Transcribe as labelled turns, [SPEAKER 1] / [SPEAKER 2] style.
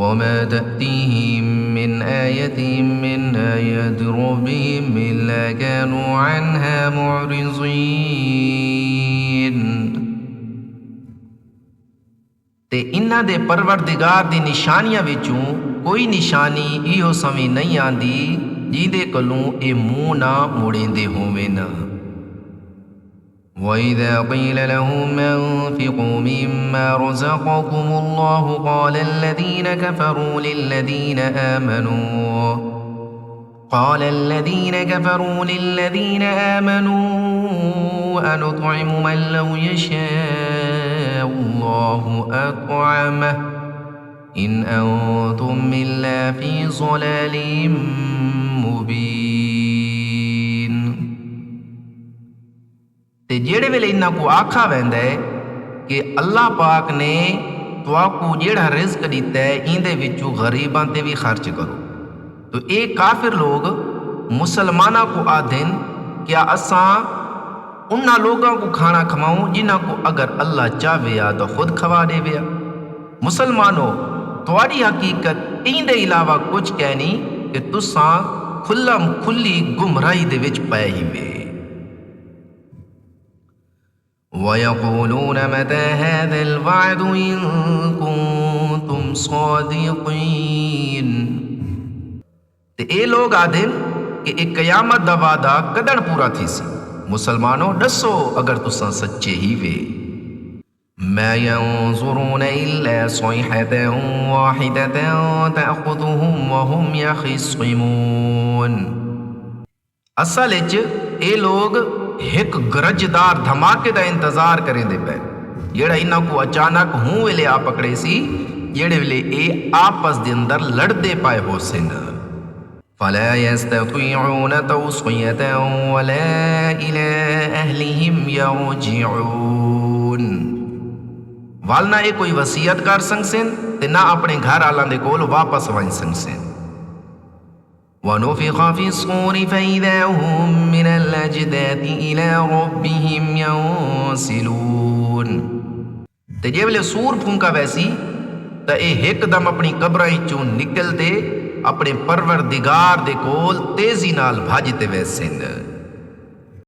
[SPEAKER 1] वमा तअतीहिम मिन आयतिन मिन आयाति रब्बिहिम इल्ला कानू अन्हा मुअरिज़ीन। ते इन्हां दे परवरदिगार दी निशानियां विचों कोई निशानी इहो समय नहीं आंदी जिहदे कोलों ए मूँह ना मोड़ेंदे होवेन। وإذا قيل لهم أنفقوا مما رزقكم الله قال الذين كفروا للذين آمنوا أنطعم من لو يشاء الله أطعمه إن أنتم إلا في ضلال मुबीन। ते जेड़े वेले इन्हां को आखा वेंदा है कि अल्लाह पाक ने तुआकू जेड़ा रिज़्क दिता है इंदे विचों गरीबां ते भी खर्च करो, तो ये काफिर लोग मुसलमाना को आदेन क्या असां उन्हां लोगों को खाना खवाऊं जिन्हां को अगर अल्लाह चाहे या तो खुद खवा देवे। मुसलमानों, तुहाडी हकीकत इंदे इलावा कुछ कह नहीं कि तुसां खुल्लम खुल्ली गुमराही दे विच पए ही वे। वयक़ूलून मता हाज़ल वअदु इन कुंतुम सादिक़ीन। ते ए लोग आदेन कि ए क़यामत दा वादा कदण पूरा थीसी। मुसलमानों, दसो अगर तुसां सच्चे ही वे। मा यंज़ुरून इल्ला सयहतन वाहिदतन तअख़ुज़ुहुम वहुम यख़िस्सिमून। असल विच ए लोग एक गरजदार धमाके का इंतजार करेंदे पे जेड़ा इन्हां को अचानक हूँ वेले आ पकड़े सी, जेड़े वेले ए आपस दे अंदर लड़दे पाए हो सन। फला यस्ततीऊन तौसियतन वला इला अहलिहिम यरजिऊन। वाल ना ए कोई वसीयत कर सकसेन ते ना अपने घर आलां दे कोल वापस वन सकसेन। वनुफ़िख़ फ़िस्सूरि फ़इज़ा हुम मिनल अजदाथि इला रब्बिहिम यंसिलून। ते जे वेले सूर फूंका वैसी ते ए एकदम अपनी कब्रां चों निकलते अपने परवरदिगार दे कोल तेजी नाल भजते वैसेन।